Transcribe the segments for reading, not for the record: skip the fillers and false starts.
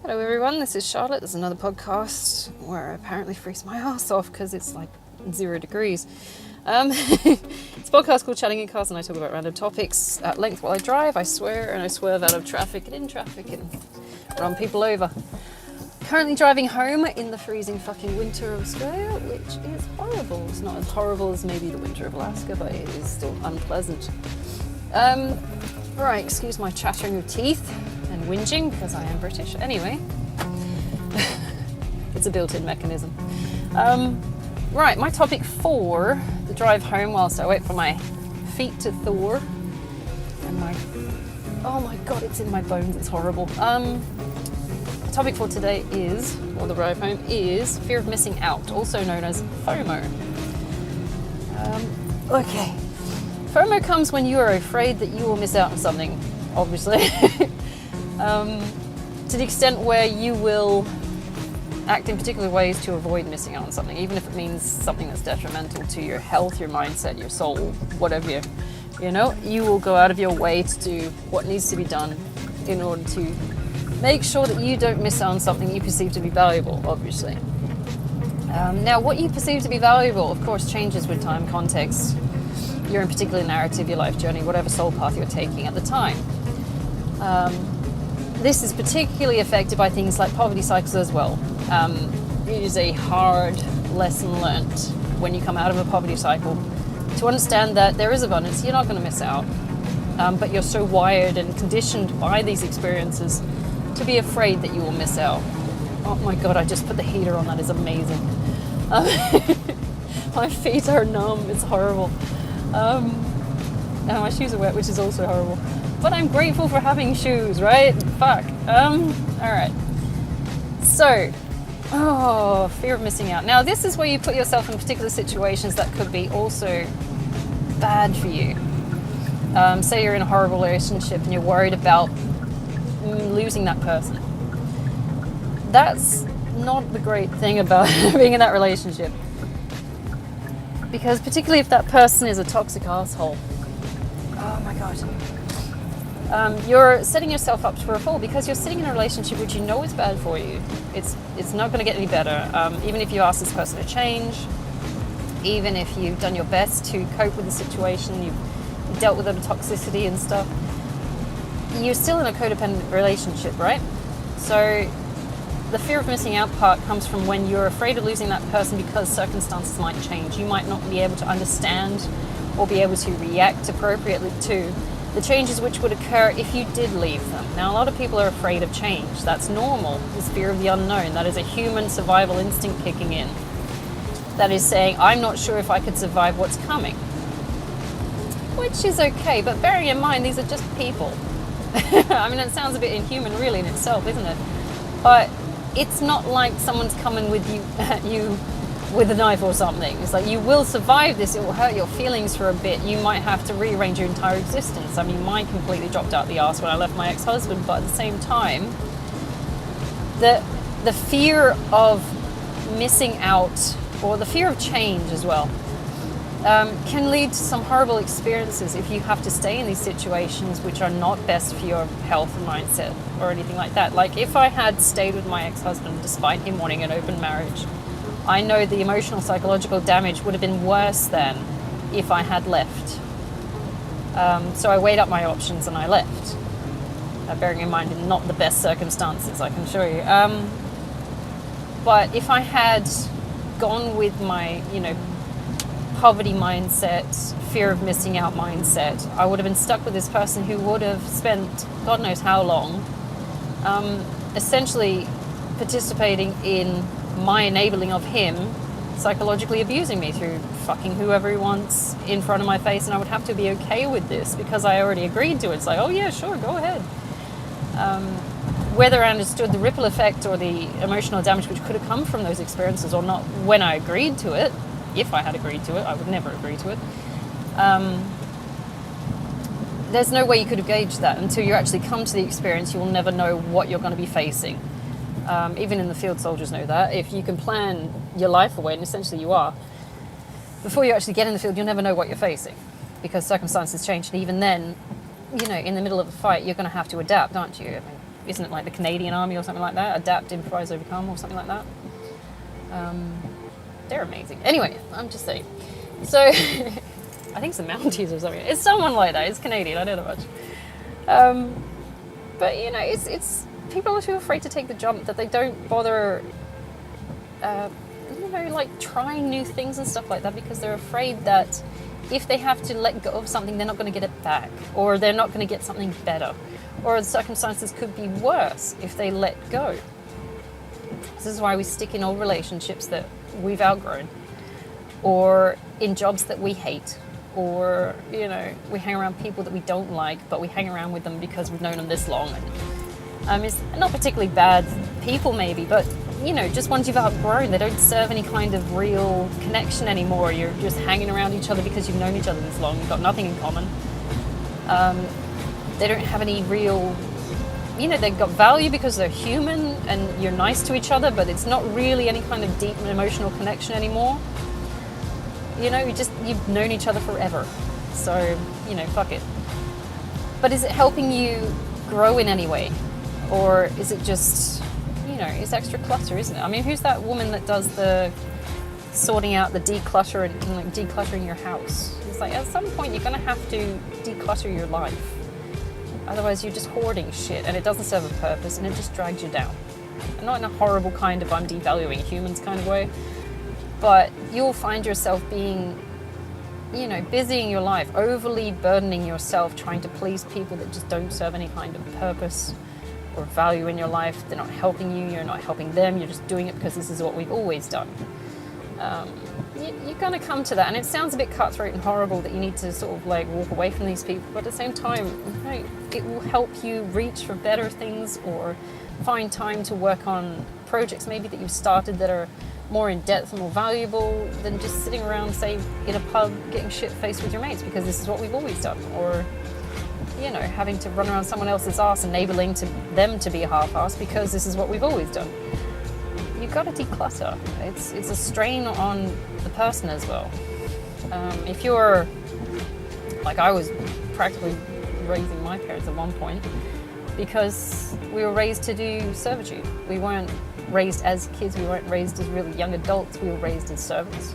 Hello everyone, this is Charlotte. There's another podcast where I apparently freeze my ass off because it's like 0 degrees. It's a podcast called Chatting in Cars and I talk about random topics at length while I drive, I swear, and I swerve out of traffic and in traffic and run people over. Currently driving home in the freezing fucking winter of Australia, which is horrible. It's not as horrible as maybe the winter of Alaska, but it is still unpleasant. Right, excuse my chattering of teeth and whinging because I am British. Anyway, it's a built-in mechanism. Right, my topic for the drive home whilst I wait for my feet to thaw and oh my god, it's in my bones, it's horrible. The topic for today is, or the drive home is, fear of missing out, also known as FOMO. Okay. FOMO comes when you are afraid that you will miss out on something, obviously. To the extent where you will act in particular ways to avoid missing out on something, even if it means something that's detrimental to your health, your mindset, your soul, whatever you will go out of your way to do what needs to be done in order to make sure that you don't miss out on something you perceive to be valuable, obviously. Now, what you perceive to be valuable, of course, changes with time, context, your in particular narrative, your life journey, whatever soul path you're taking at the time. This is particularly affected by things like poverty cycles as well. It is a hard lesson learnt when you come out of a poverty cycle to understand that there is abundance, you're not going to miss out, but you're so wired and conditioned by these experiences to be afraid that you will miss out. Oh my god, I just put the heater on, that is amazing. My feet are numb, it's horrible. And my shoes are wet, which is also horrible. But I'm grateful for having shoes, right? Fuck. Alright. So, fear of missing out. Now, this is where you put yourself in particular situations that could be also bad for you. Say you're in a horrible relationship and you're worried about losing that person. That's not the great thing about being in that relationship. Because particularly if that person is a toxic asshole. Oh my god. You're setting yourself up for a fall because you're sitting in a relationship which you know is bad for you. It's not going to get any better. Even if you ask this person to change, even if you've done your best to cope with the situation, you've dealt with the toxicity and stuff, you're still in a codependent relationship, right? So the fear of missing out part comes from when you're afraid of losing that person because circumstances might change. You might not be able to understand or be able to react appropriately to the changes which would occur if you did leave them. Now, a lot of people are afraid of change. That's normal. This fear of the unknown. That is a human survival instinct kicking in. That is saying, I'm not sure if I could survive what's coming. Which is okay, but bearing in mind, these are just people. I mean, it sounds a bit inhuman really in itself, isn't it? But it's not like someone's coming with you at you with a knife or something. It's like you will survive this, it will hurt your feelings for a bit, you might have to rearrange your entire existence. I mean, mine completely dropped out the arse when I left my ex-husband, but at the same time, the fear of missing out, or the fear of change as well, can lead to some horrible experiences if you have to stay in these situations which are not best for your health and mindset or anything like that. Like if I had stayed with my ex-husband despite him wanting an open marriage, I know the emotional, psychological damage would have been worse than if I had left. So I weighed up my options and I left. Bearing in mind, in not the best circumstances, I can show you. But if I had gone with my, poverty mindset, fear of missing out mindset, I would have been stuck with this person who would have spent God knows how long essentially participating in my enabling of him psychologically abusing me through fucking whoever he wants in front of my face, and I would have to be okay with this because I already agreed to it. It's like, oh yeah, sure, go ahead. Whether I understood the ripple effect or the emotional damage which could have come from those experiences or not when I agreed to it, if I had agreed to it, I would never agree to it. There's no way you could have gauged that until you actually come to the experience. You will never know what you're going to be facing. Even in the field, soldiers know that. If you can plan your life away, and essentially you are, before you actually get in the field, you'll never know what you're facing because circumstances change. And even then, in the middle of a fight, you're going to have to adapt, aren't you? I mean, isn't it like the Canadian Army or something like that? Adapt, improvise, overcome, or something like that. They're amazing. Anyway, I'm just saying. So, I think it's the Mounties or something. It's someone like that. It's Canadian. I don't know much. But you know, it's people are too afraid to take the jump that they don't bother. You know, like trying new things and stuff like that because they're afraid that if they have to let go of something, they're not going to get it back, or they're not going to get something better, or the circumstances could be worse if they let go. This is why we stick in old relationships that we've outgrown, or in jobs that we hate, or, you know, we hang around people that we don't like, but we hang around with them because we've known them this long. And it's not particularly bad people maybe, but you know, just ones you've outgrown. They don't serve any kind of real connection anymore. You're just hanging around each other because you've known each other this long. You've got nothing in common. They don't have any real, you know, they've got value because they're human and you're nice to each other, but it's not really any kind of deep emotional connection anymore. You know, you've known each other forever. So, you know, fuck it. But is it helping you grow in any way? Or is it just, you know, it's extra clutter, isn't it? I mean, who's that woman that does the sorting out, the declutter and like decluttering your house? It's like at some point you're going to have to declutter your life. Otherwise you're just hoarding shit and it doesn't serve a purpose and it just drags you down. And not in a horrible kind of I'm devaluing humans kind of way, but you'll find yourself being, you know, busying your life, overly burdening yourself, trying to please people that just don't serve any kind of purpose or value in your life. They're not helping you, you're not helping them, you're just doing it because this is what we've always done. You're going to come to that, and it sounds a bit cutthroat and horrible that you need to sort of like walk away from these people, but at the same time, you know, it will help you reach for better things or find time to work on projects maybe that you've started that are more in depth and more valuable than just sitting around, say, in a pub getting shit-faced with your mates because this is what we've always done, or you know, having to run around someone else's ass, enabling them to be a half-ass because this is what we've always done. You've got to declutter. It's a strain on the person as well. If you're, like I was practically raising my parents at one point because we were raised to do servitude. We weren't raised as kids, we weren't raised as really young adults, we were raised as servants.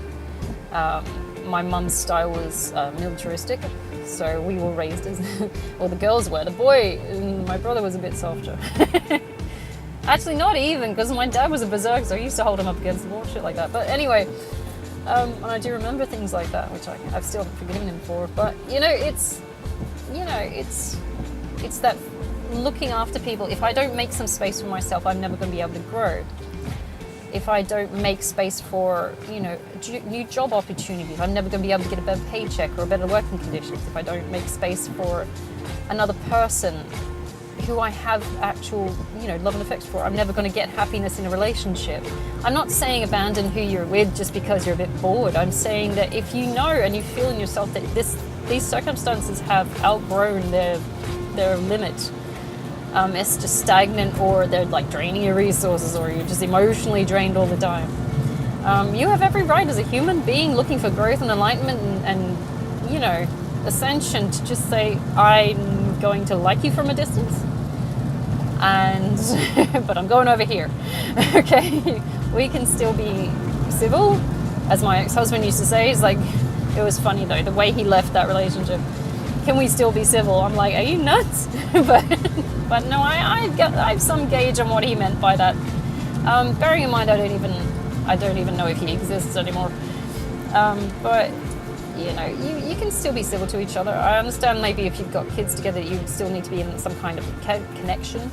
My mum's style was militaristic. So we were raised as, well, the girls were. The boy, my brother was a bit softer. Actually, not even, because my dad was a berserker, so I used to hold him up against the wall, shit like that. But anyway, and I do remember things like that, which I've still haven't forgiven him for. But you know, it's that looking after people. If I don't make some space for myself, I'm never going to be able to grow. If I don't make space for, you know, new job opportunities, I'm never going to be able to get a better paycheck or better working conditions. If I don't make space for another person who I have actual, you know, love and affection for, I'm never going to get happiness in a relationship. I'm not saying abandon who you're with just because you're a bit bored. I'm saying that if you know and you feel in yourself that these circumstances have outgrown their limit, it's just stagnant, or they're like draining your resources, or you're just emotionally drained all the time. You have every right as a human being looking for growth and enlightenment and you know, ascension to just say, I'm going to like you from a distance, and but I'm going over here. Okay, we can still be civil, as my ex-husband used to say. He's like, it was funny though, the way he left that relationship. Can we still be civil? I'm like, are you nuts? But no, I have some gauge on what he meant by that. Bearing in mind, I don't even know if he exists anymore. But you know, you can still be civil to each other. I understand maybe if you've got kids together, you still need to be in some kind of connection.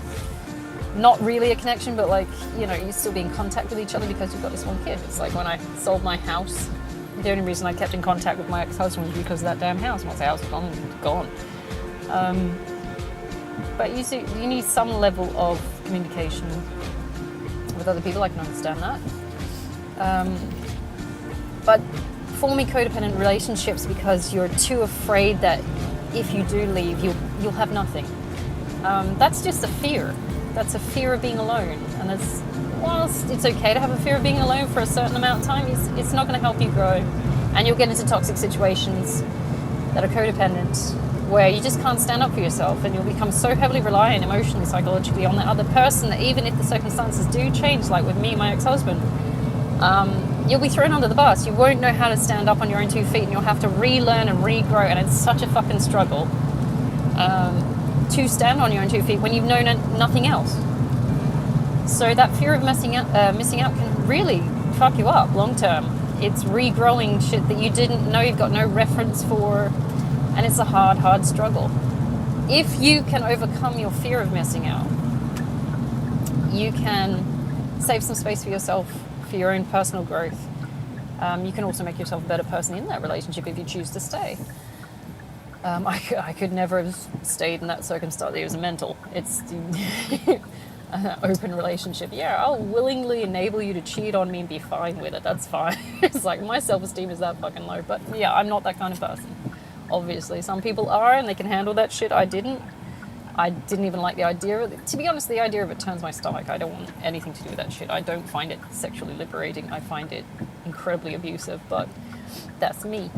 Not really a connection, but like, you know, you still be in contact with each other because you've got this one kid. It's like when I sold my house, the only reason I kept in contact with my ex-husband was because of that damn house. Once the house was gone, it was gone. But you need some level of communication with other people. I can understand that. But forming codependent relationships because you're too afraid that if you do leave, you'll have nothing. That's just a fear. That's a fear of being alone. And whilst it's okay to have a fear of being alone for a certain amount of time, it's not going to help you grow. And you'll get into toxic situations that are codependent where you just can't stand up for yourself, and you'll become so heavily reliant emotionally, psychologically on that other person that even if the circumstances do change, like with me and my ex-husband, you'll be thrown under the bus. You won't know how to stand up on your own 2 feet, and you'll have to relearn and regrow, and it's such a fucking struggle to stand on your own 2 feet when you've known nothing else. So that fear of missing out can really fuck you up long term. It's regrowing shit that you didn't know, you've got no reference for, and it's a hard struggle. If you can overcome your fear of missing out, you can save some space for yourself, for your own personal growth. You can also make yourself a better person in that relationship if you choose to stay. I could never have stayed in that circumstance. It was mental. It's an open relationship. Yeah, I'll willingly enable you to cheat on me and be fine with it. That's fine. It's like my self-esteem is that fucking low. But yeah, I'm not that kind of person. Obviously, some people are and they can handle that shit. I didn't even like the idea of it. To be honest, the idea of it turns my stomach. I don't want anything to do with that shit. I don't find it sexually liberating. I find it incredibly abusive, but that's me.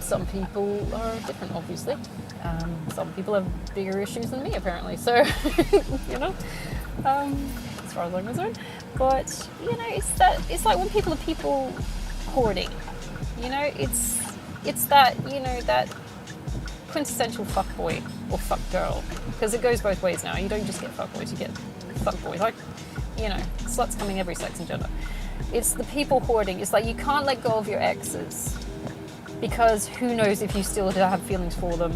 Some people are different, obviously. Some people have bigger issues than me, apparently. So, you know, as far as I'm concerned. But, you know, it's like when people are people hoarding. You know, it's that, you know, that quintessential fuckboy or fuckgirl. Because it goes both ways now. You don't just get fuckboys, you get fuckboys. Like, you know, sluts coming every sex and gender. It's the people hoarding. It's like you can't let go of your exes. Because who knows if you still have feelings for them,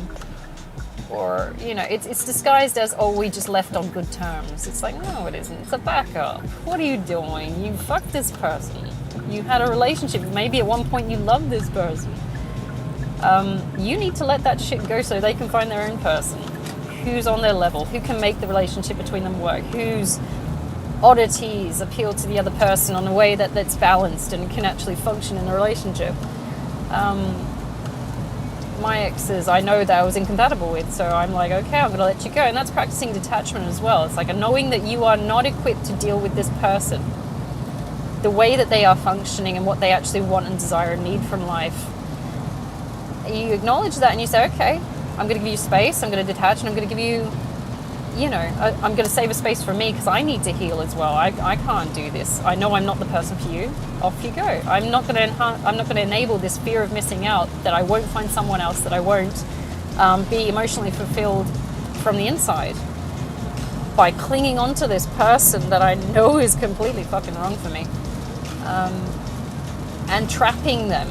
or, you know, it's disguised as, oh, we just left on good terms. It's like, no, it isn't. It's a backup. What are you doing? You fucked this person. You had a relationship. Maybe at one point you loved this person. You need to let that shit go so they can find their own person. Who's on their level? Who can make the relationship between them work? Whose oddities appeal to the other person in a way that's balanced and can actually function in a relationship. My exes, I know that I was incompatible with, so I'm like, okay, I'm going to let you go. And that's practicing detachment as well. It's like a knowing that you are not equipped to deal with this person, the way that they are functioning and what they actually want and desire and need from life. You acknowledge that and you say, okay, I'm going to give you space, I'm going to detach, and I'm going to give you, you know, I'm going to save a space for me because I need to heal as well. I can't do this. I know I'm not the person for you. Off you go. I'm not going to enable this fear of missing out, that I won't find someone else, that I won't be emotionally fulfilled from the inside by clinging on to this person that I know is completely fucking wrong for me, and trapping them.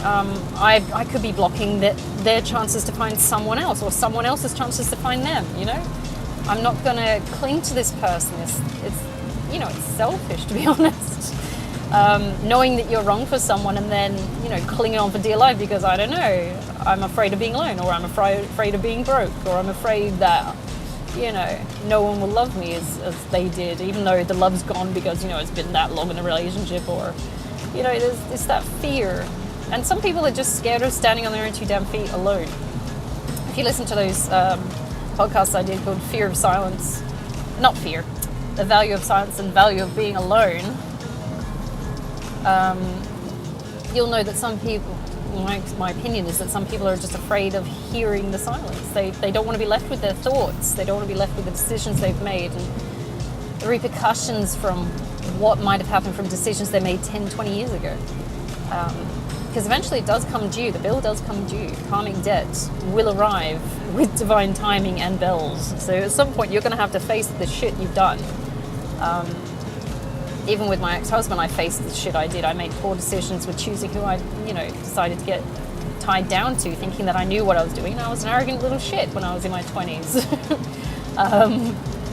I could be blocking their chances to find someone else, or someone else's chances to find them, you know? I'm not going to cling to this person. It's you know, it's selfish, to be honest. Knowing that you're wrong for someone and then, you know, clinging on for dear life because, I don't know, I'm afraid of being alone, or I'm afraid of being broke, or I'm afraid that, you know, no one will love me as they did, even though the love's gone because, you know, it's been that long in a relationship, or, you know, it's that fear. And some people are just scared of standing on their own 2 damn feet alone. If you listen to those podcasts I did called Fear of Silence, not fear, the value of silence and value of being alone, you'll know that some people, my opinion is that some people are just afraid of hearing the silence. They don't want to be left with their thoughts. They don't want to be left with the decisions they've made and the repercussions from what might have happened from decisions they made 10, 20 years ago. Because eventually it does come due, the bill does come due. Karmic debt will arrive with divine timing and bells. So at some point you're going to have to face the shit you've done. Even with my ex-husband, I faced the shit I did. I made poor decisions with choosing who I, you know, decided to get tied down to, thinking that I knew what I was doing. And I was an arrogant little shit when I was in my 20s.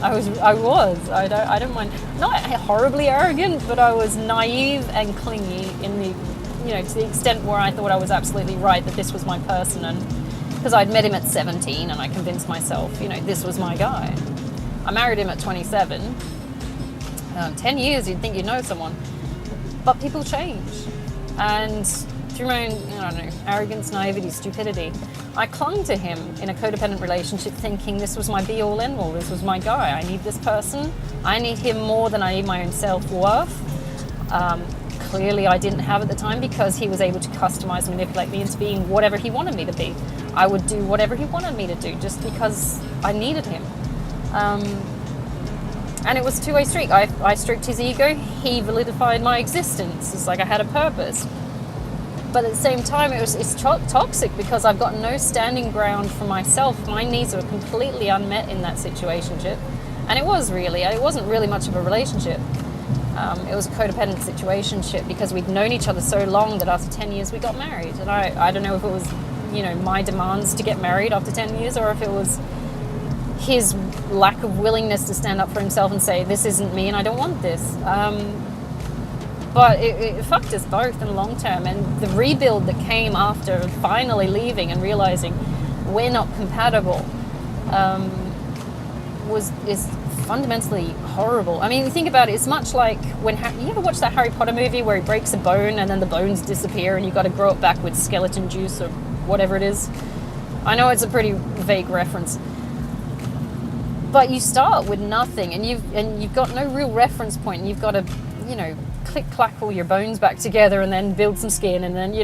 I don't mind, not horribly arrogant, but I was naive and clingy in the, you know, to the extent where I thought I was absolutely right, that this was my person. And because I'd met him at 17 and I convinced myself, you know, this was my guy. I married him at 27. 10 years, you'd think you know someone. But people change. And through my own, I don't know, arrogance, naivety, stupidity, I clung to him in a codependent relationship thinking this was my be-all, end-all, this was my guy. I need this person. I need him more than I need my own self-worth. Clearly I didn't have at the time because he was able to customize and manipulate me into being whatever he wanted me to be. I would do whatever he wanted me to do just because I needed him. And it was a two-way street. I stroked his ego. He validified my existence. It's like I had a purpose. But at the same time, it's toxic because I've got no standing ground for myself. My needs were completely unmet in that situationship. And it wasn't really much of a relationship. It was a codependent situationship because we'd known each other so long that after 10 years we got married. And I don't know if it was, my demands to get married after 10 years or if it was his lack of willingness to stand up for himself and say, this isn't me and I don't want this. But it fucked us both in the long term. And the rebuild that came after finally leaving and realizing we're not compatible is fundamentally horrible. I mean, you think about it, it's much like when you ever watch that Harry Potter movie where he breaks a bone and then the bones disappear and you've got to grow it back with skeleton juice or whatever it is. I know it's a pretty vague reference. But you start with nothing and you've got no real reference point and you've got to, click clack all your bones back together and then build some skin and then,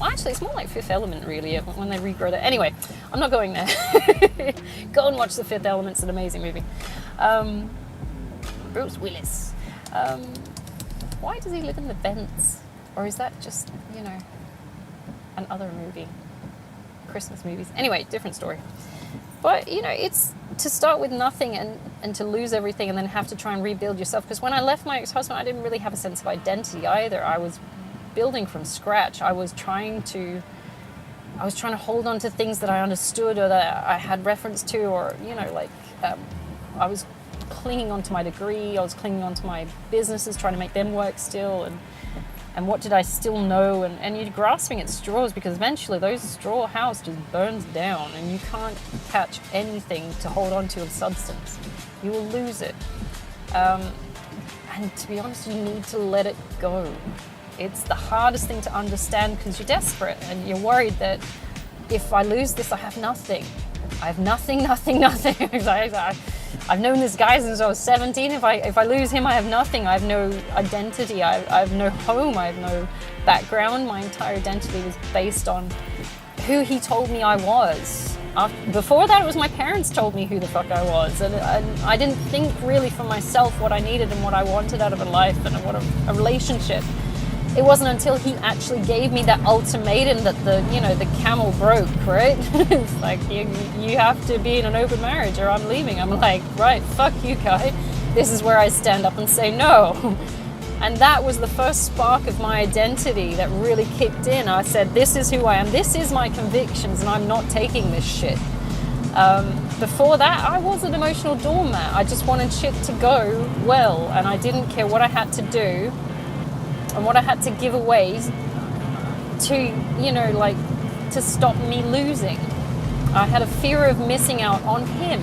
actually it's more like Fifth Element really when they regrow that. Anyway, I'm not going there. Go and watch The Fifth Element, it's an amazing movie. Bruce Willis. Why does he live in the vents? Or is that just, an other movie? Christmas movies. Anyway, different story. But, it's to start with nothing and to lose everything and then have to try and rebuild yourself. Because when I left my ex-husband, I didn't really have a sense of identity either. I was building from scratch. I was trying to hold on to things that I understood or that I had reference to or, I was clinging onto my degree. I was clinging onto my businesses, trying to make them work still. And what did I still know? And you're grasping at straws because eventually those straw house just burns down and you can't catch anything to hold on to of substance. You will lose it. And to be honest, you need to let it go. It's the hardest thing to understand because you're desperate and you're worried that if I lose this, I have nothing. I have nothing. I've known this guy since I was 17. If I lose him, I have nothing. I have no identity. I have no home. I have no background. My entire identity was based on who he told me I was. Before that, it was my parents told me who the fuck I was. And I didn't think really for myself what I needed and what I wanted out of a life and what a relationship. It wasn't until he actually gave me that ultimatum that the camel broke, right? It's like, you have to be in an open marriage or I'm leaving. I'm like, right, fuck you, guy. This is where I stand up and say no. And that was the first spark of my identity that really kicked in. I said, this is who I am. This is my convictions and I'm not taking this shit. Before that, I was an emotional doormat. I just wanted shit to go well and I didn't care what I had to do and what I had to give away to stop me losing. I had a fear of missing out on him.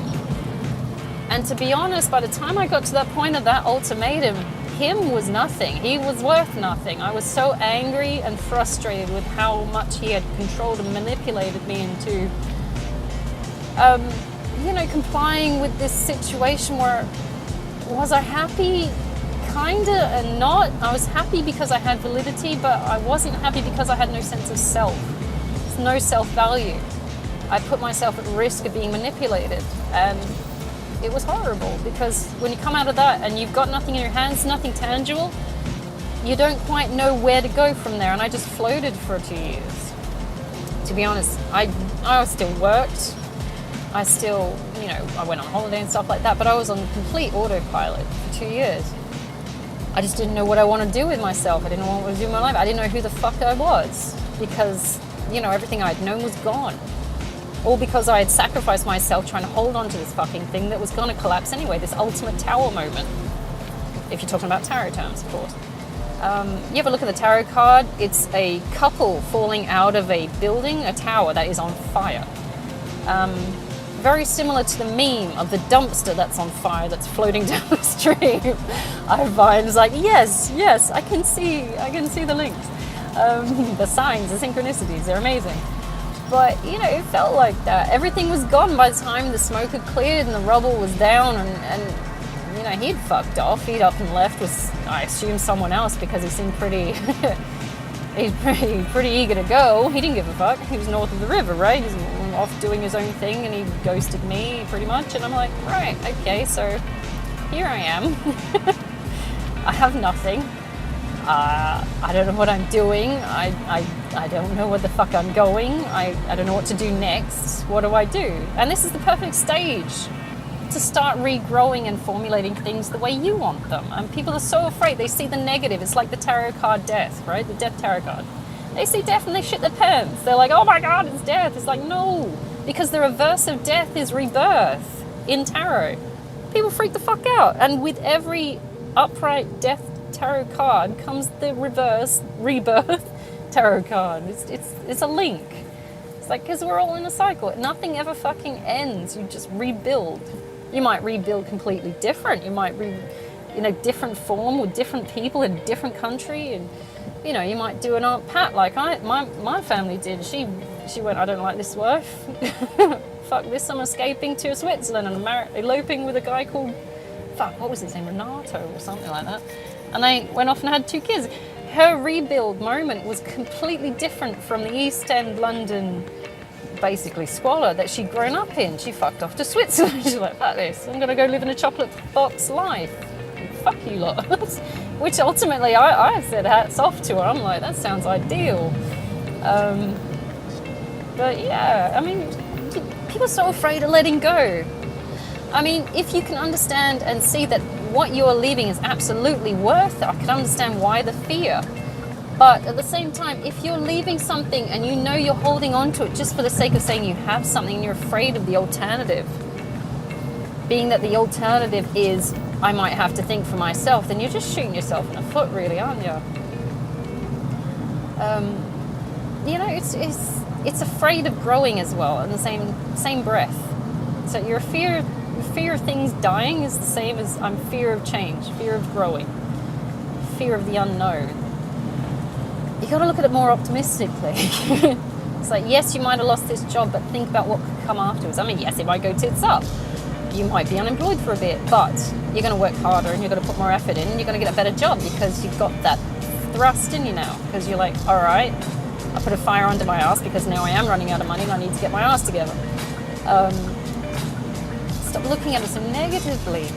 And to be honest, by the time I got to that point of that ultimatum, him was nothing. He was worth nothing. I was so angry and frustrated with how much he had controlled and manipulated me into, complying with this situation where was I happy? Kinda and not. I was happy because I had validity, but I wasn't happy because I had no sense of self. No self-value. I put myself at risk of being manipulated, and it was horrible because when you come out of that and you've got nothing in your hands, nothing tangible, you don't quite know where to go from there. And I just floated for 2 years. To be honest, I still worked. I still, I went on holiday and stuff like that, but I was on complete autopilot for 2 years. I just didn't know what I wanted to do with myself. I didn't know what I wanted to do with my life. I didn't know who the fuck I was because, everything I'd known was gone. All because I had sacrificed myself trying to hold on to this fucking thing that was going to collapse anyway, this ultimate tower moment. If you're talking about tarot terms, of course. You ever look at the tarot card? It's a couple falling out of a building, a tower that is on fire. Very similar to the meme of the dumpster that's on fire that's floating down the stream. I find it's like, yes, I can see the links. The signs, the synchronicities, they're amazing. But, it felt like that. Everything was gone by the time the smoke had cleared and the rubble was down and he'd fucked off. He'd up and left with, I assume, someone else because he seemed he's pretty eager to go. He didn't give a fuck. He was north of the river, right? He's off doing his own thing, and he ghosted me pretty much. And I'm like, right, okay, so here I am. I have nothing. I don't know what I'm doing. I don't know where the fuck I'm going. I don't know what to do next. What do I do? And this is the perfect stage to start regrowing and formulating things the way you want them. And people are so afraid. They see the negative. It's like the tarot card death, right? The death tarot card. They see death and they shit their pants. They're like, oh my God, it's death. It's like, no, because the reverse of death is rebirth in tarot. People freak the fuck out. And with every upright death tarot card comes the reverse rebirth tarot card. It's a link. It's like, because we're all in a cycle. Nothing ever fucking ends. You just rebuild. You might rebuild completely different. You might in a different form with different people in a different country, and you know, you might do an Aunt Pat like my family did. She went, I don't like this wife. Fuck this, I'm escaping to Switzerland and I'm eloping with a guy called, what was his name, Renato or something like that. And they went off and had 2 kids. Her rebuild moment was completely different from the East End London, basically squalor that she'd grown up in. She fucked off to Switzerland. She's like, fuck this, I'm gonna go live in a chocolate box life. Fuck you lot. Which ultimately I said hats off to her. I'm like, that sounds ideal. But yeah, I mean, people are so afraid of letting go. I mean, if you can understand and see that what you're leaving is absolutely worth it, I can understand why the fear. But at the same time, if you're leaving something and you know you're holding on to it just for the sake of saying you have something and you're afraid of the alternative, being that the alternative is, I might have to think for myself, then you're just shooting yourself in the foot, really, aren't you? You know, it's afraid of growing as well in the same breath. So your fear of things dying is the same as I'm fear of change, fear of growing, fear of the unknown. You got to look at it more optimistically. It's like, yes, you might have lost this job, but think about what could come afterwards. I mean, yes, it might go tits up. You might be unemployed for a bit, but you're going to work harder and you're going to put more effort in and you're going to get a better job because you've got that thrust in you now. Because you're like, all right, I put a fire under my ass because now I am running out of money and I need to get my ass together. Stop looking at it so negatively.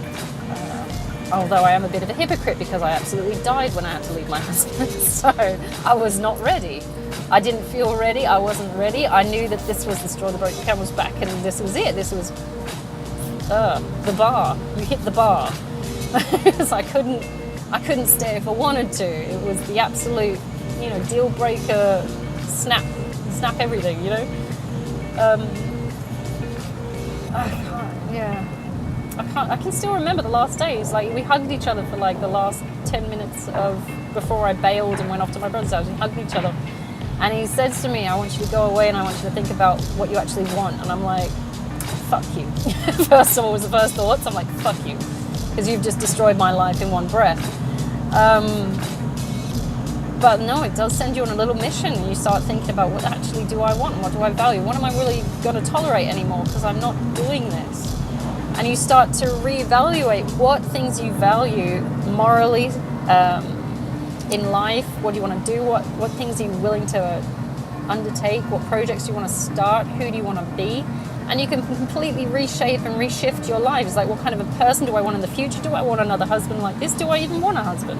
Although I am a bit of a hypocrite because I absolutely died when I had to leave my husband. So I was not ready. I didn't feel ready. I wasn't ready. I knew that this was the straw that broke the camel's back and this was it. This was the bar. You hit the bar. Because I couldn't stay if I wanted to. It was the absolute, you know, deal breaker, snap everything, you know. I can still remember the last days. Like, we hugged each other for like the last 10 minutes before I bailed and went off to my brother's house. We hugged each other. And he says to me, I want you to go away and I want you to think about what you actually want. And I'm like, fuck you. First of all, was the first thoughts. I'm like, fuck you. Because you've just destroyed my life in one breath. But no, it does send you on a little mission. And you start thinking about what actually do I want? And what do I value? What am I really going to tolerate anymore? Because I'm not doing this. And you start to reevaluate what things you value morally in life. What do you want to do? What things are you willing to undertake? What projects do you want to start? Who do you want to be? And you can completely reshape and reshift your life. It's like, what kind of a person do I want in the future? Do I want another husband like this? Do I even want a husband?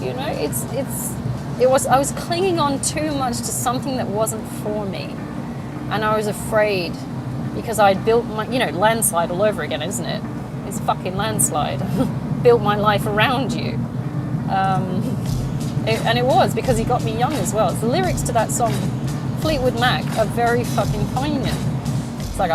You know, I was clinging on too much to something that wasn't for me. And I was afraid because I'd built my, you know, landslide all over again, isn't it? It's fucking landslide. Built my life around you. And it was because he got me young as well. The lyrics to that song, Fleetwood Mac, are very fucking poignant. It's like,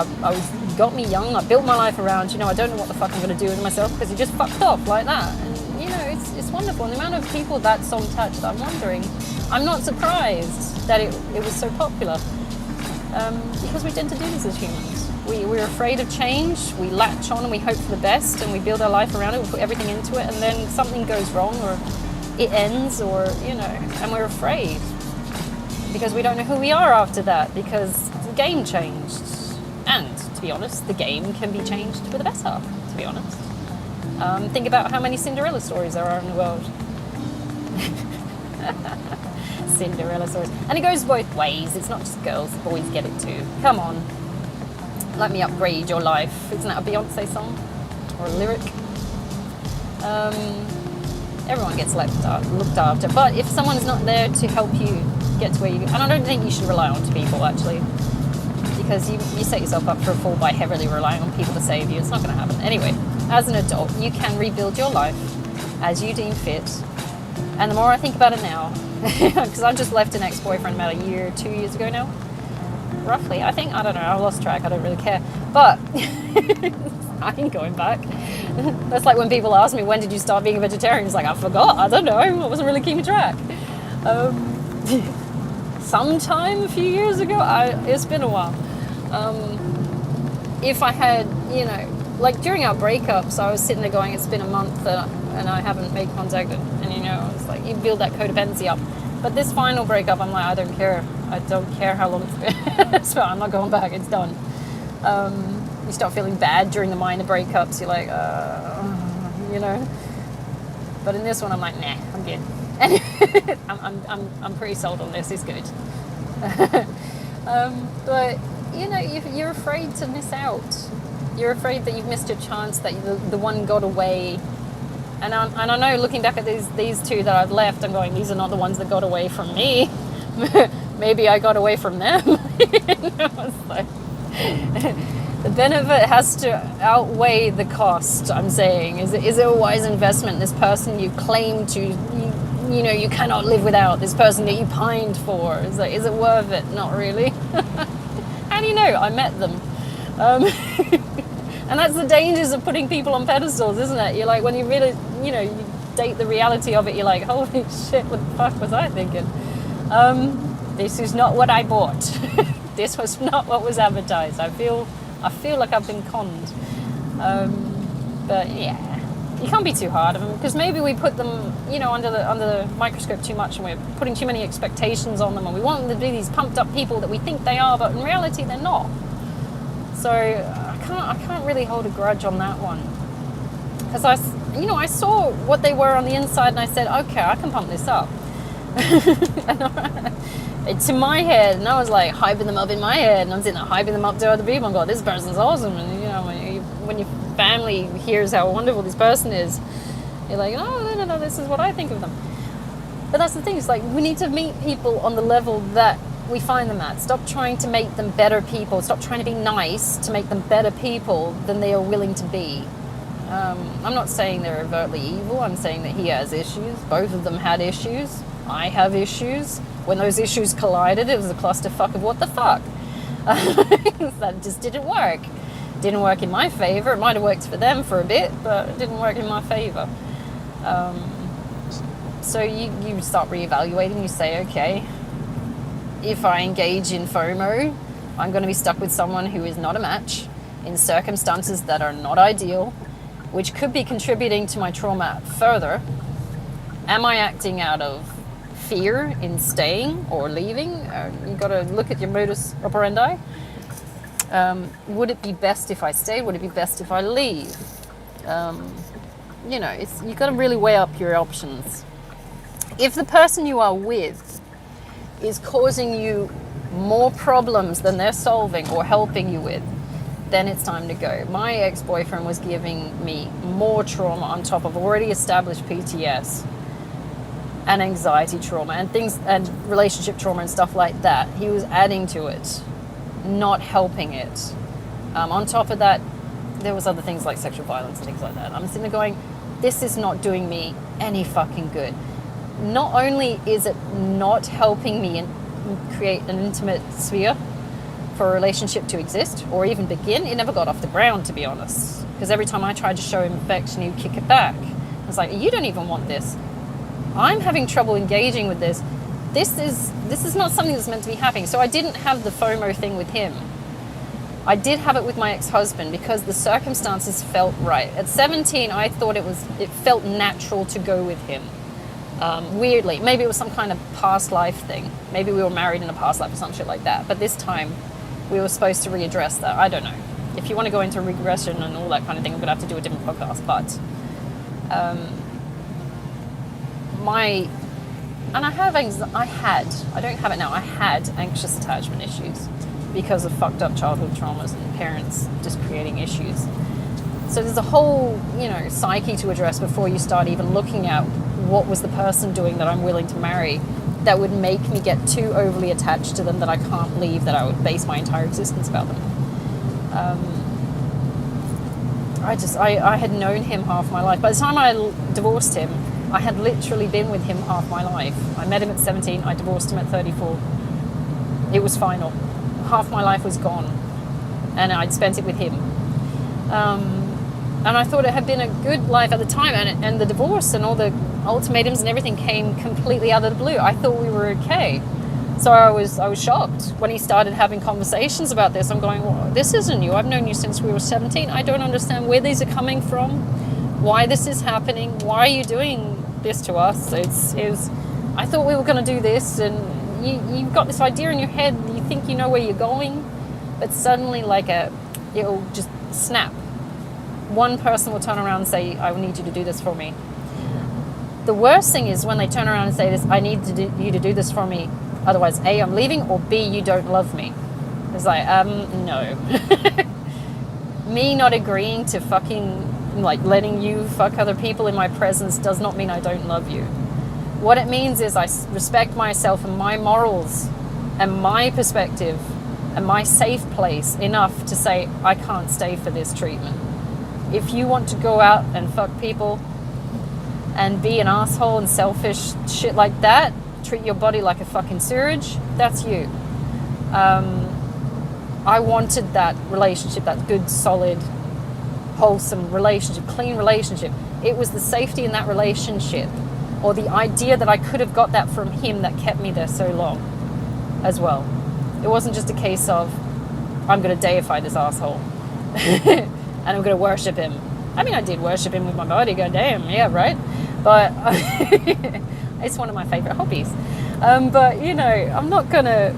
got me young, I built my life around, you know, I don't know what the fuck I'm going to do with myself because he just fucked off like that. And, you know, it's wonderful. And the amount of people that song touched, I'm wondering, I'm not surprised that it was so popular. Because we tend to do this as humans. We're afraid of change, we latch on and we hope for the best and we build our life around it, we put everything into it, and then something goes wrong or it ends, or, you know, and we're afraid because we don't know who we are after that because the game changed. And to be honest, the game can be changed for the better, to be honest. Think about how many Cinderella stories there are in the world. Cinderella stories. And it goes both ways. It's not just girls, boys get it too. Come on. let me upgrade your life. Isn't that a Beyonce song or a lyric? Everyone gets looked after, but if someone's not there to help you get to where you, and I don't think you should rely on people actually, because you set yourself up for a fall by heavily relying on people to save you. It's not going to happen. Anyway, as an adult, you can rebuild your life as you deem fit. And the more I think about it now, because I just left an ex-boyfriend about 2 years ago now, roughly. I think, I don't know, I lost track. I don't really care. But I ain't going back. That's like when people ask me, when did you start being a vegetarian? It's like, I forgot. I don't know. I wasn't really keeping track. Sometime a few years ago. It's been a while. If I had, like during our breakups, I was sitting there going, it's been a month and I haven't made contact. And it's like, you build that codependency up. But this final breakup, I'm like, I don't care. I don't care how long it's been. So I'm not going back. It's done. You start feeling bad during the minor breakups. You're like, But in this one, I'm like, nah, I'm good. I'm pretty sold on this. It's good. But you're afraid to miss out. You're afraid that you've missed your chance, that the one got away. And I know, looking back at these two that I've left, I'm going, these are not the ones that got away from me. Maybe I got away from them. It's like, the benefit has to outweigh the cost. I'm saying, is it a wise investment? This person you claim to, you cannot live without. This person that you pined for. Is it worth it? Not really. How do you know? I met them. And that's the dangers of putting people on pedestals, isn't it? You're like, when you really, you date the reality of it, you're like, holy shit, what the fuck was I thinking? This is not what I bought. This was not what was advertised. I feel like I've been conned. But yeah, you can't be too hard of them, because maybe we put them, under the microscope too much, and we're putting too many expectations on them, and we want them to be these pumped up people that we think they are, but in reality they're not. So I can't really hold a grudge on that one, because I saw what they were on the inside, and I said, okay, I can pump this up. To my head, and I was like hyping them up in my head, and I'm sitting there hyping them up to other people and go, this person's awesome. And when your family hears how wonderful this person is, you're like, oh no, this is what I think of them. But that's the thing, it's like, we need to meet people on the level that we find them at. Stop trying to make them better people. Stop trying to be nice to make them better people than they are willing to be. I'm not saying they're overtly evil. I'm saying that he has issues. Both of them had issues. I have issues. When those issues collided, it was a clusterfuck of what the fuck. That just didn't work. Didn't work in my favor. It might have worked for them for a bit, but it didn't work in my favor. So you start reevaluating. You say, okay, if I engage in FOMO, I'm going to be stuck with someone who is not a match in circumstances that are not ideal, which could be contributing to my trauma further. Am I acting out of fear in staying or leaving? You've got to look at your modus operandi. Would it be best if I stay? Would it be best if I leave? You've got to really weigh up your options. If the person you are with is causing you more problems than they're solving or helping you with, then it's time to go. My ex-boyfriend was giving me more trauma on top of already established PTS and anxiety trauma and things, and relationship trauma and stuff like that. He was adding to it, not helping it. On top of that, there was other things like sexual violence and things like that. I'm sitting there going, this is not doing me any fucking good. Not only is it not helping me create an intimate sphere for a relationship to exist or even begin, it never got off the ground, to be honest. Because every time I tried to show him affection, he'd kick it back. I was like, you don't even want this. I'm having trouble engaging with this. This is not something that's meant to be happening. So I didn't have the FOMO thing with him. I did have it with my ex-husband because the circumstances felt right. At 17, I thought it felt natural to go with him. Weirdly, maybe it was some kind of past life thing. Maybe we were married in a past life or some shit like that. But this time, we were supposed to readdress that. I don't know. If you want to go into regression and all that kind of thing, I'm going to have to do a different podcast. But I don't have it now. I had anxious attachment issues. because of fucked up childhood traumas and parents just creating issues. So there's a whole, psyche to address before you start even looking at what was the person doing that I'm willing to marry that would make me get too overly attached to them that I can't leave, that I would base my entire existence about them. I had known him half my life. By the time I divorced him, I had literally been with him half my life. I met him at 17, I divorced him at 34. It was final. Half my life was gone, and I'd spent it with him. And I thought it had been a good life at the time, and the divorce and all the ultimatums and everything came completely out of the blue. I thought we were okay. So I was shocked when he started having conversations about this. I'm going, well, this isn't you. I've known you since we were 17. I don't understand where these are coming from, why this is happening, why are you doing this to us? I thought we were going to do this, and you've got this idea in your head, you think you know where you're going, but suddenly it'll just snap. One person will turn around and say, I need you to do this for me. The worst thing is when they turn around and say this, I need you to do this for me. Otherwise, A, I'm leaving, or B, you don't love me. It's like, no. Me not agreeing to fucking, letting you fuck other people in my presence does not mean I don't love you. What it means is I respect myself and my morals and my perspective and my safe place enough to say, I can't stay for this treatment. If you want to go out and fuck people and be an asshole and selfish shit like that, treat your body like a fucking sewage, that's you. I wanted that relationship, that good, solid, wholesome relationship, clean relationship. It was the safety in that relationship, or the idea that I could have got that from him, that kept me there so long as well. It wasn't just a case of, I'm going to deify this asshole and I'm going to worship him. I mean, I did worship him with my body, go, damn, yeah, right? But it's one of my favorite hobbies. But, I'm not going to,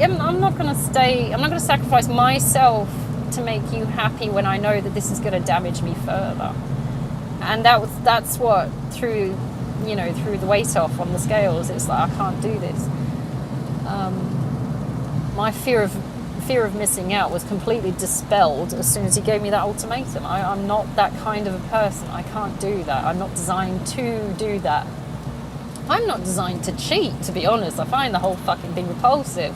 I'm not going to sacrifice myself to make you happy when I know that this is going to damage me further. And that's what threw the weight off on the scales. It's like, I can't do this. My fear of missing out was completely dispelled as soon as he gave me that ultimatum. I'm not that kind of a person. I can't do that. I'm not designed to do that. I'm not designed to cheat, to be honest. I find the whole fucking thing repulsive.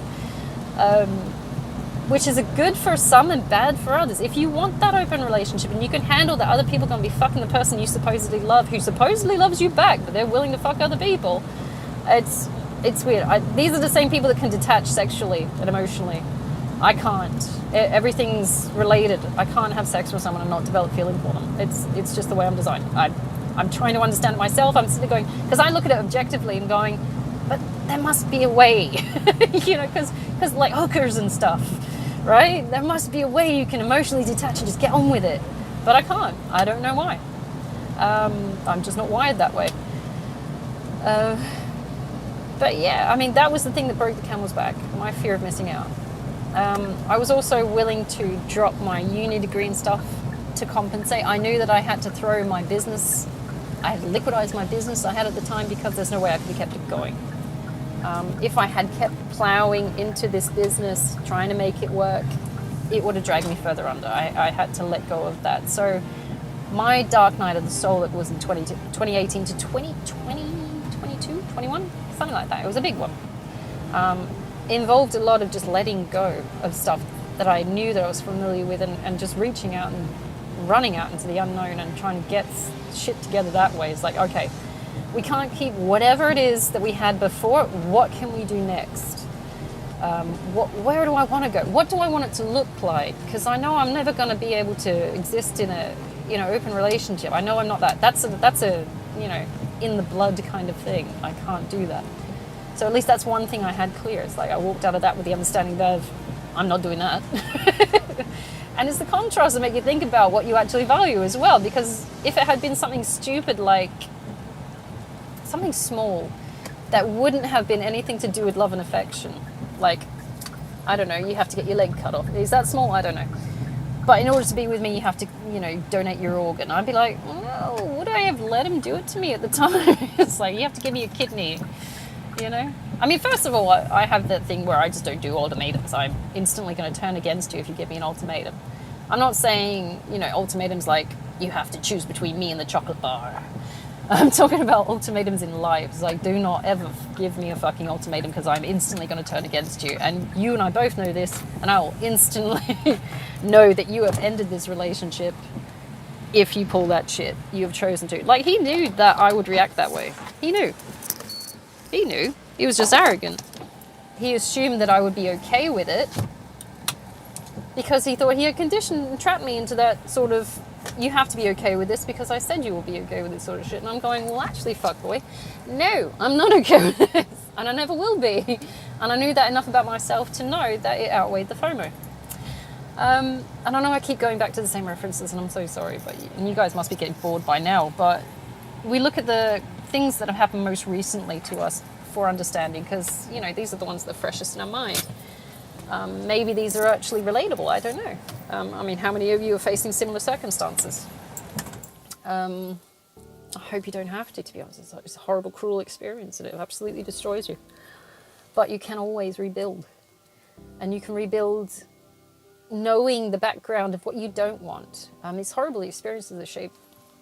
Which is a good for some and bad for others. If you want that open relationship and you can handle that other people are going to be fucking the person you supposedly love, who supposedly loves you back, but they're willing to fuck other people, it's weird. These are the same people that can detach sexually and emotionally. I can't. Everything's related. I can't have sex with someone and not develop feeling for them. It's just the way I'm designed. I'm trying to understand it myself. I'm sitting there going, because I look at it objectively and going, but there must be a way, because like hookers and stuff, right? There must be a way you can emotionally detach and just get on with it. But I can't. I don't know why. I'm just not wired that way. But yeah, I mean, that was the thing that broke the camel's back, my fear of missing out. I was also willing to drop my uni degree and stuff to compensate. I knew that I had to throw my business. I had liquidized my business I had at the time because there's no way I could have kept it going. If I had kept plowing into this business, trying to make it work, it would have dragged me further under. I had to let go of that. So my dark night of the soul, it was in 2018 to 2020, 22, 21, something like that. It was a big one. Involved a lot of just letting go of stuff that I knew that I was familiar with, and just reaching out and running out into the unknown and trying to get shit together that way. It's like, okay, we can't keep whatever it is that we had before. What can we do next? Where do I want to go? What do I want it to look like? Because I know I'm never going to be able to exist in a open relationship. I know I'm not that. That's a in the blood kind of thing. I can't do that. So at least that's one thing I had clear. It's like I walked out of that with the understanding that I'm not doing that. And it's the contrast that make you think about what you actually value as well. Because if it had been something stupid, like something small that wouldn't have been anything to do with love and affection, like, I don't know, you have to get your leg cut off. Is that small? I don't know. But in order to be with me, you have to, donate your organ. I'd be like, well, would I have let him do it to me at the time? It's like, you have to give me a kidney. you know? I mean, first of all, I have that thing where I just don't do ultimatums. I'm instantly going to turn against you if you give me an ultimatum. I'm not saying, you know, ultimatums like you have to choose between me and the chocolate bar. I'm talking about ultimatums in life. It's like, do not ever give me a fucking ultimatum because I'm instantly going to turn against you. And you and I both know this, and I will instantly know that you have ended this relationship if you pull that shit. You have chosen to. Like, he knew that I would react that way. He knew. He knew. He was just arrogant. He assumed that I would be okay with it because he thought he had conditioned and trapped me into that sort of, you have to be okay with this because I said you will be okay with this sort of shit. And I'm going, well, actually, fuckboy, no, I'm not okay with this. And I never will be. And I knew that enough about myself to know that it outweighed the FOMO. And I know I keep going back to the same references, and I'm so sorry, but you guys must be getting bored by now. But we look at the things that have happened most recently to us for understanding, because, you know, these are the ones that are freshest in our mind. Maybe these are actually relatable, I don't know. I mean, how many of you are facing similar circumstances? I hope you don't have to be honest. It's a horrible, cruel experience, and it absolutely destroys you. But you can always rebuild. And you can rebuild knowing the background of what you don't want. These horrible experiences that shape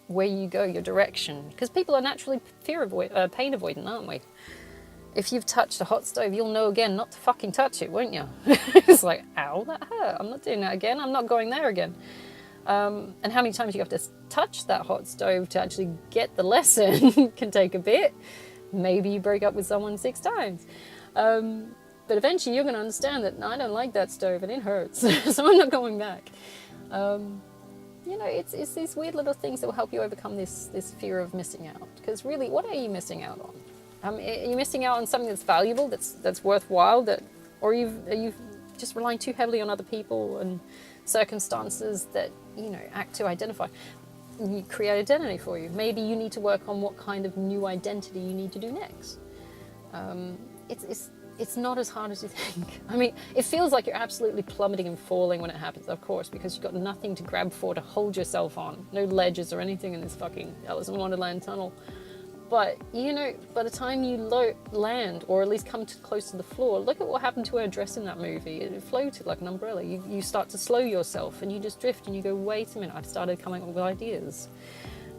where you go, your direction. Because people are naturally pain avoidant, aren't we? If you've touched a hot stove, you'll know again not to fucking touch it, won't you? It's like, ow, that hurt. I'm not doing that again. I'm not going there again. And how many times you have to touch that hot stove to actually get the lesson can take a bit. Maybe you break up with someone 6 times. But eventually you're going to understand that, no, I don't like that stove and it hurts. So I'm not going back. You know, it's these weird little things that will help you overcome this fear of missing out. Because really, what are you missing out on? Are you missing out on something that's valuable, that's worthwhile, or are you just relying too heavily on other people and circumstances that, you know, act to identify, you create identity for you? Maybe you need to work on what kind of new identity you need to do next. It's not as hard as you think. I mean, it feels like you're absolutely plummeting and falling when it happens, of course, because you've got nothing to grab for to hold yourself on. No ledges or anything in this fucking Alice in Wonderland tunnel. But, you know, by the time you land, or at least come close to the floor, look at what happened to her dress in that movie. It floated like an umbrella. You start to slow yourself, and you just drift, and you go, wait a minute, I've started coming up with ideas.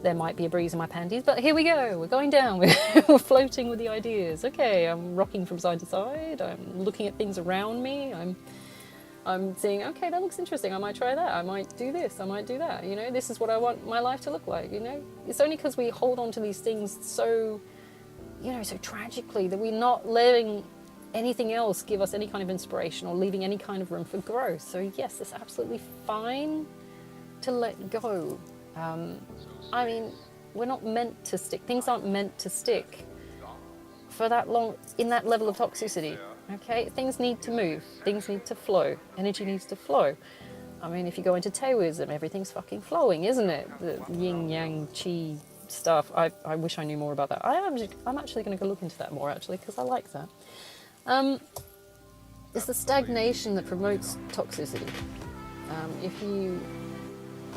There might be a breeze in my panties, but here we go. We're going down. We're floating with the ideas. Okay, I'm rocking from side to side. I'm looking at things around me. I'm seeing, okay, that looks interesting. I might try that. I might do this. I might do that. You know, this is what I want my life to look like, you know? It's only because we hold on to these things so, you know, so tragically that we're not letting anything else give us any kind of inspiration or leaving any kind of room for growth. So yes, it's absolutely fine to let go. I mean, we're not meant to stick. Things aren't meant to stick for that long in that level of toxicity. Okay, things need to move. Things need to flow. Energy needs to flow. I mean, if you go into Taoism, everything's fucking flowing, isn't it? The yin yang qi stuff. I wish I knew more about that. I'm actually going to go look into that more, actually, because I like that. It's the stagnation that promotes toxicity. If you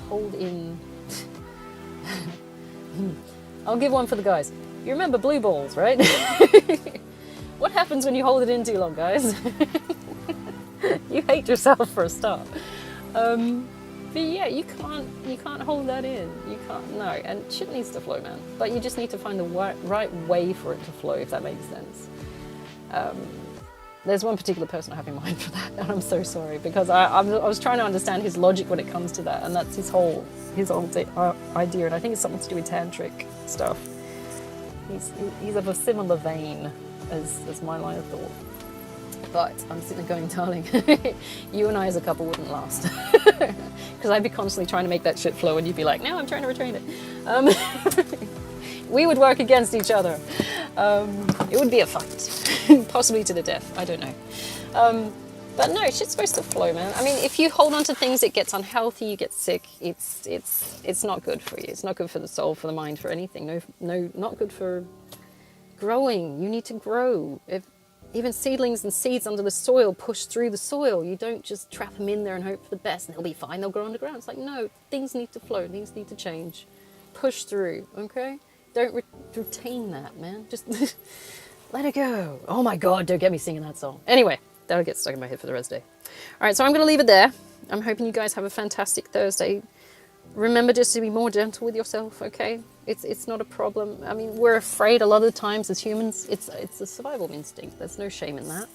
hold in... I'll give one for the guys. You remember blue balls, right? What happens when you hold it in too long, guys? You hate yourself for a start. But yeah, you can't hold that in. You can't, no. And shit needs to flow, man. But you just need to find the right way for it to flow, if that makes sense. There's one particular person I have in mind for that, and I'm so sorry, because I was trying to understand his logic when it comes to that, and that's his whole idea, and I think it's something to do with tantric stuff. He's of a similar vein as my line of thought. But I'm sitting there going, darling, you and I as a couple wouldn't last. Because I'd be constantly trying to make that shit flow, and you'd be like, no, I'm trying to retrain it. We would work against each other. It would be a fight, possibly to the death, I don't know. But no, shit's supposed to flow, man. I mean, if you hold on to things, it gets unhealthy, you get sick. It's not good for you. It's not good for the soul, for the mind, for anything. No, not good for growing. You need to grow. If even seedlings and seeds under the soil push through the soil, you don't just trap them in there and hope for the best and they'll be fine, they'll grow underground. It's like, no, things need to flow, things need to change. Push through, okay? Don't retain that, man. Just Let it go. Oh my God, don't get me singing that song. Anyway, that'll get stuck in my head for the rest of the day. All right, so I'm going to leave it there. I'm hoping you guys have a fantastic Thursday. Remember just to be more gentle with yourself, okay? It's not a problem. I mean, we're afraid a lot of the times as humans. It's a survival instinct. There's no shame in that.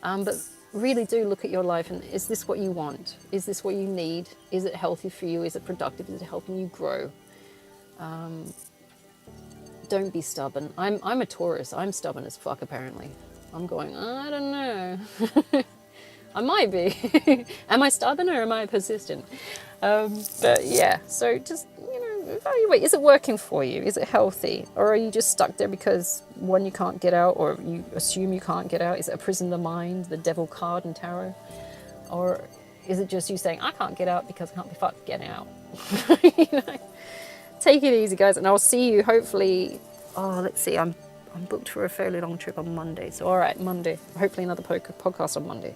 But really do look at your life and is this what you want? Is this what you need? Is it healthy for you? Is it productive? Is it helping you grow? Don't be stubborn. I'm a Taurus. I'm stubborn as fuck, apparently. I'm going, I don't know. I might be. Am I stubborn or am I persistent? But yeah, so just, evaluate. Is it working for you? Is it healthy? Or are you just stuck there because, one, you can't get out, or you assume you can't get out? Is it a prison of the mind, the devil card in tarot? Or is it just you saying, I can't get out because I can't be fucked getting out? Take it easy, guys, and I'll see you hopefully. Oh, let's see. I'm booked for a fairly long trip on Monday. So, all right, Monday. Hopefully another podcast on Monday.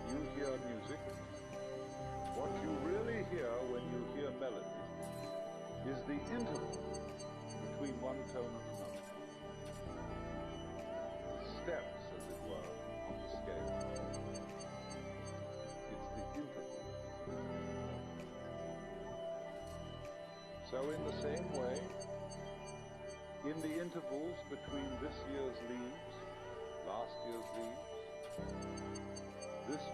When you hear music, what you really hear when you hear melody is the interval between one tone and another. The steps, as it were, on the scale. It's the interval. So in the same way, in the intervals between this year's leaves, last year's leaves, this